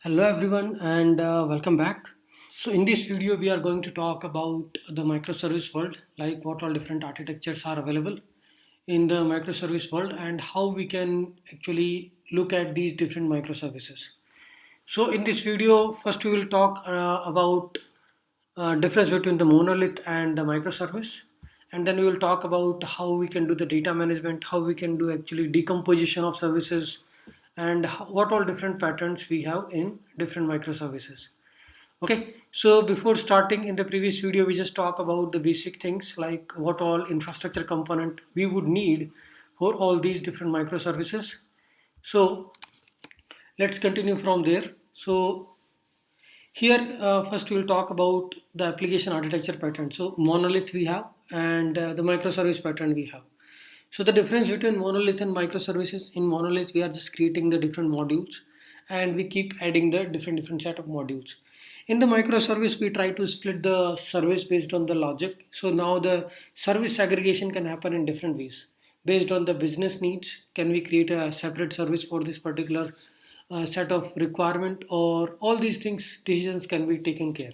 Hello everyone and welcome back. So in this video we are going to talk about the microservice world, like what all different architectures are available in the microservice world and how we can actually look at these different microservices. So in this video first we will talk about difference between the monolith and the microservice, and then we will talk about how we can do the data management, how we can do actually decomposition of services, and what all different patterns we have in different microservices. Okay, so before starting, in the previous video we just talked about the basic things like what all infrastructure component we would need for all these different microservices. So let's continue from there. So here, first we'll talk about the application architecture pattern. So monolith we have, and the microservice pattern we have. So the difference between monolith and microservices, in monolith we are just creating the different modules and we keep adding the different set of modules. In the microservice we try to split the service based on the logic. So now the service segregation can happen in different ways. Based on the business needs, can we create a separate service for this particular set of requirement, or all these things decisions can be taken care.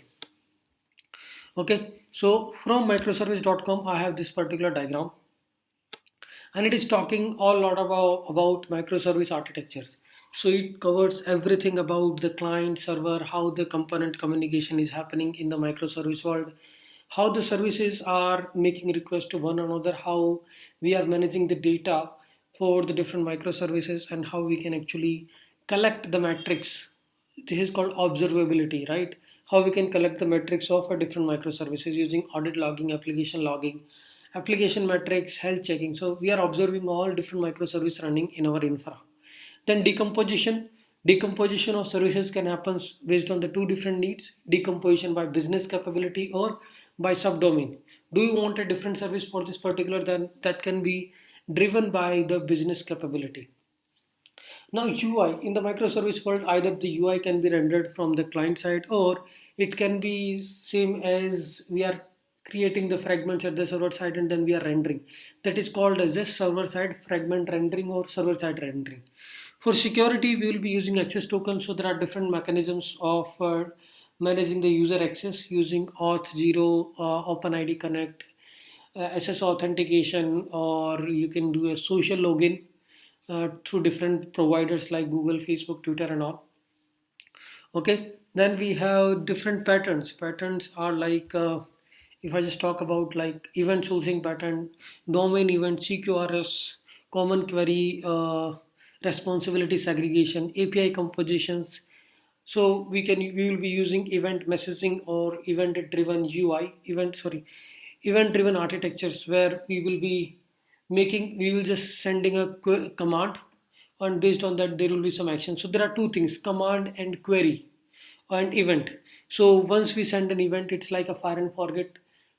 Okay, so from microservice.com I have this particular diagram, and it is talking a lot about microservice architectures. So it covers everything about the client server, how the component communication is happening in the microservice world, how the services are making requests to one another, how we are managing the data for the different microservices, and how we can actually collect the metrics. This is called observability, right? How we can collect the metrics of a different microservices using audit logging, application metrics, health checking. So we are observing all different microservices running in our infra. Then decomposition of services can happen based on the two different needs: decomposition by business capability or by subdomain. Do you want a different service for this particular? Then that can be driven by the business capability. Now UI in the microservice world, either the UI can be rendered from the client side, or it can be same as we are creating the fragments at the server side and then we are rendering. That is called as a server side fragment rendering or server side rendering. For security, we will be using access tokens. So there are different mechanisms of managing the user access using Auth0, OpenID Connect, SS authentication, or you can do a social login through different providers like Google, Facebook, Twitter, and all. Okay, then we have different patterns. Patterns are like if I just talk about like event sourcing pattern, domain event, CQRS, common query, responsibility segregation, API compositions. So we will be using event messaging or event driven UI, event driven architectures, where we will just sending a command, and based on that there will be some action. So there are two things: command and query and event. So once we send an event, it's like a fire and forget.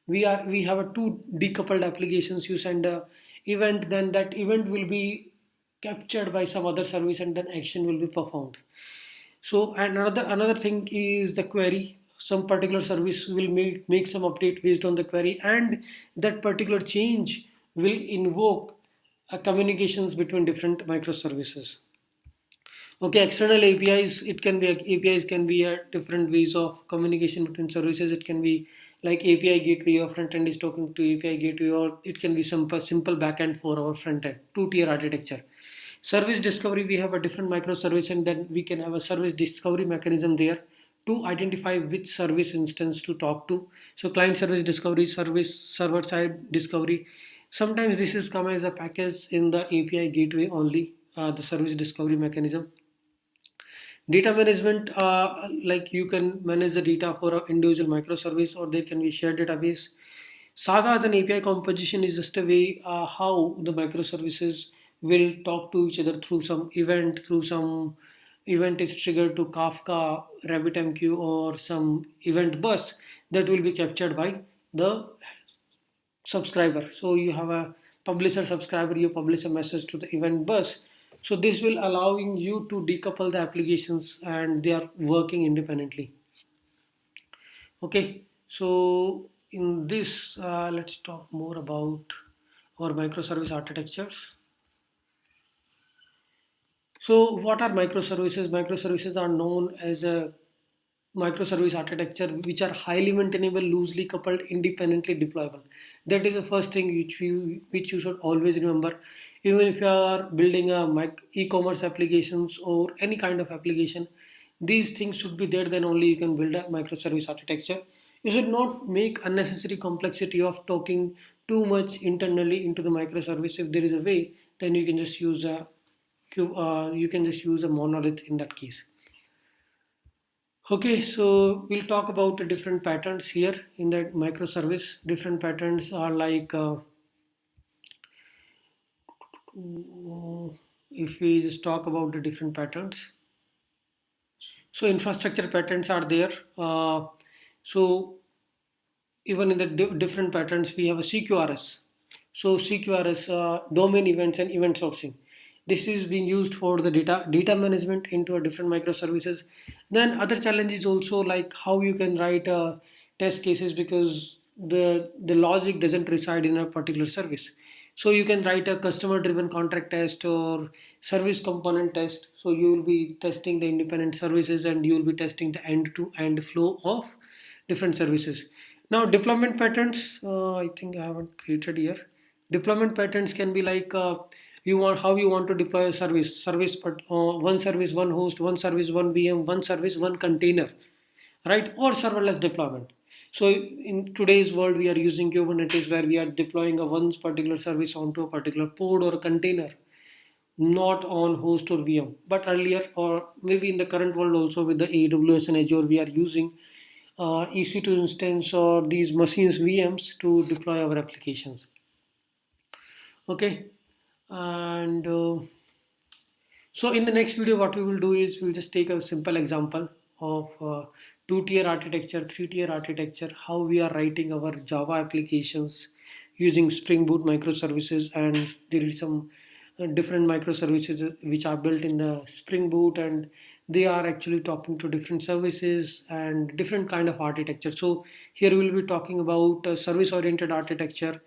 We have a two decoupled applications. You send a event, then that event will be captured by some other service and then action will be performed. So another thing is the query. Some particular service will make some update based on the query, and that particular change will invoke communications between different microservices. Okay, external APIs. It can be APIs can be a different ways of communication between services. It can be like API gateway. Your front end is talking to API gateway, or it can be simple backend for our front end. Two-tier architecture. Service discovery. We have a different microservice, and then we can have a service discovery mechanism there to identify which service instance to talk to. So client service discovery, service server side discovery. Sometimes this is come as a package in the API gateway only. The service discovery mechanism. Data management, like you can manage the data for an individual microservice, or there can be shared database. Saga as an API composition is just a way how the microservices will talk to each other through some event is triggered to Kafka, RabbitMQ, or some event bus that will be captured by the subscriber. So you have a publisher subscriber, you publish a message to the event bus. So this will allowing you to decouple the applications and they are working independently. Okay, so in this, let's talk more about our microservice architectures. So what are microservices? Microservices are known as a microservice architecture which are highly maintainable, loosely coupled, independently deployable. That is the first thing which you should always remember. Even if you are building a e-commerce applications or any kind of application, these things should be there, then only you can build a microservice architecture. You should not make unnecessary complexity of talking too much internally into the microservice. If there is a way, then you can just use a monolith in that case. Okay, so we'll talk about the different patterns here in that microservice. Different patterns are like, if we just talk about the different patterns. So infrastructure patterns are there. So even in the different patterns, we have a CQRS. So CQRS, domain events and event sourcing. This is being used for the data management into a different microservices. Then other challenges also, like how you can write test cases, because the logic doesn't reside in a particular service. So you can write a customer driven contract test or service component test. So you will be testing the independent services and you will be testing the end to end flow of different services. Now deployment patterns, I think I haven't created here. Deployment patterns can be like, you want how you want to deploy a service, but one service, one host, one service, one VM, one service, one container, right? Or serverless deployment. So in today's world, we are using Kubernetes, where we are deploying a one particular service onto a particular pod or a container, not on host or VM. But earlier, or maybe in the current world also, with the AWS and Azure, we are using EC2 instance or these machines VMs to deploy our applications. Okay, and so in the next video, what we will do is we'll just take a simple example of two-tier architecture, three-tier architecture, how we are writing our Java applications using Spring Boot microservices, and there is some different microservices which are built in the Spring Boot, and they are actually talking to different services and different kind of architecture. So here we'll be talking about service-oriented architecture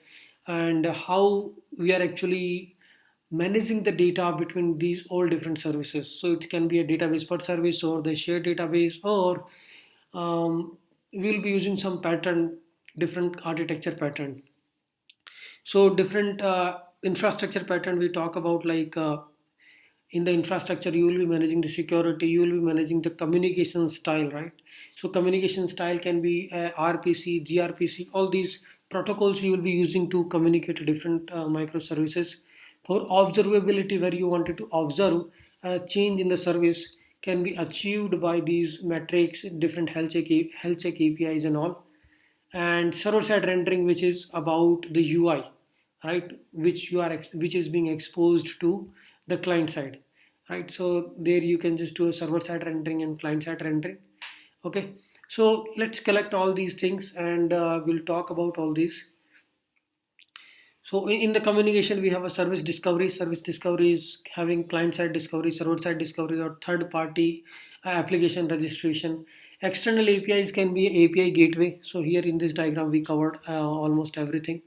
and how we are actually managing the data between these all different services. So it can be a database per service or the shared database, or we'll be using some pattern, different architecture pattern. So different infrastructure pattern we talk about, like in the infrastructure you will be managing the security, you will be managing the communication style, right? So communication style can be RPC, gRPC, all these protocols you will be using to communicate to different microservices. For observability, where you wanted to observe a change in the service, can be achieved by these metrics, different health check APIs and all. And server side rendering, which is about the UI, right, which is being exposed to the client side, right? So there you can just do a server side rendering and client side rendering. Okay, so let's collect all these things, and we'll talk about all these. So in the communication, we have a service discovery. Service discovery is having client-side discovery, server-side discovery, or third-party application registration. External APIs can be API gateway. So here in this diagram, we covered almost everything.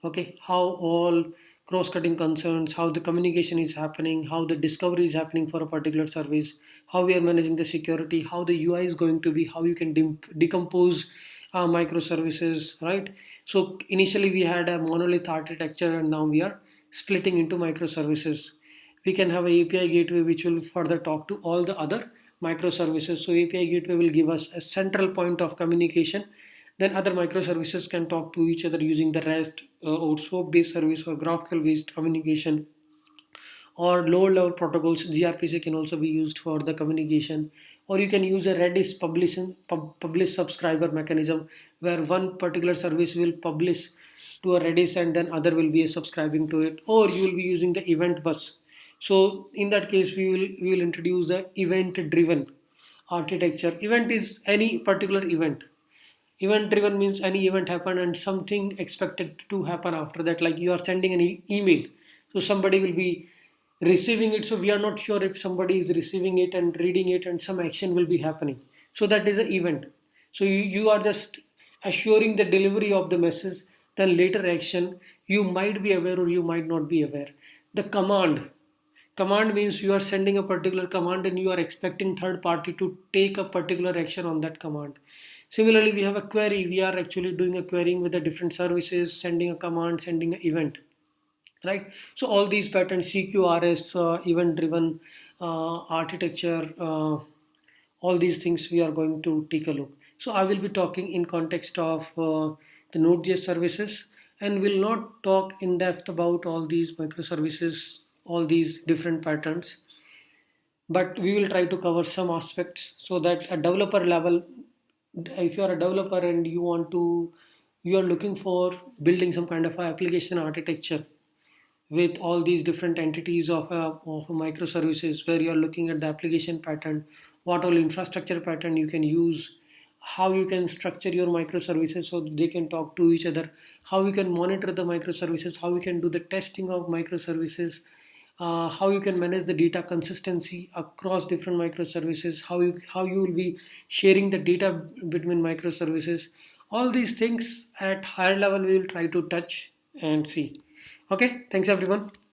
Okay, how all cross-cutting concerns, how the communication is happening, how the discovery is happening for a particular service, how we are managing the security, how the UI is going to be, how you can decompose microservices, right? So initially we had a monolith architecture, and now we are splitting into microservices. We can have a API gateway which will further talk to all the other microservices. So API gateway will give us a central point of communication. Then other microservices can talk to each other using the REST or SOAP based service or GraphQL based communication, or lower level protocols. gRPC can also be used for the communication, or you can use a Redis publish subscriber mechanism, where one particular service will publish to a Redis and then other will be subscribing to it, or you will be using the event bus. So in that case, we will introduce the event driven architecture. Event is any particular event. Event driven means any event happened and something expected to happen after that, like you are sending an email, so somebody will be receiving it. So we are not sure if somebody is receiving it and reading it and some action will be happening. So that is an event. So you are just assuring the delivery of the message, then later action, you might be aware or you might not be aware. The Command means you are sending a particular command and you are expecting third party to take a particular action on that command. Similarly, we have a query. We are actually doing a querying with the different services, sending a command, sending an event, right? So all these patterns, CQRS, event driven architecture, all these things we are going to take a look. So I will be talking in context of the Node.js services, and will not talk in depth about all these microservices, all these different patterns, but we will try to cover some aspects so that a developer level, if you are a developer and you are looking for building some kind of a application architecture with all these different entities of a microservices, where you are looking at the application pattern, what all infrastructure pattern you can use, how you can structure your microservices so they can talk to each other, how you can monitor the microservices, how you can do the testing of microservices, how you can manage the data consistency across different microservices, how you will be sharing the data between microservices. All these things at higher level we will try to touch and see. Okay, thanks everyone.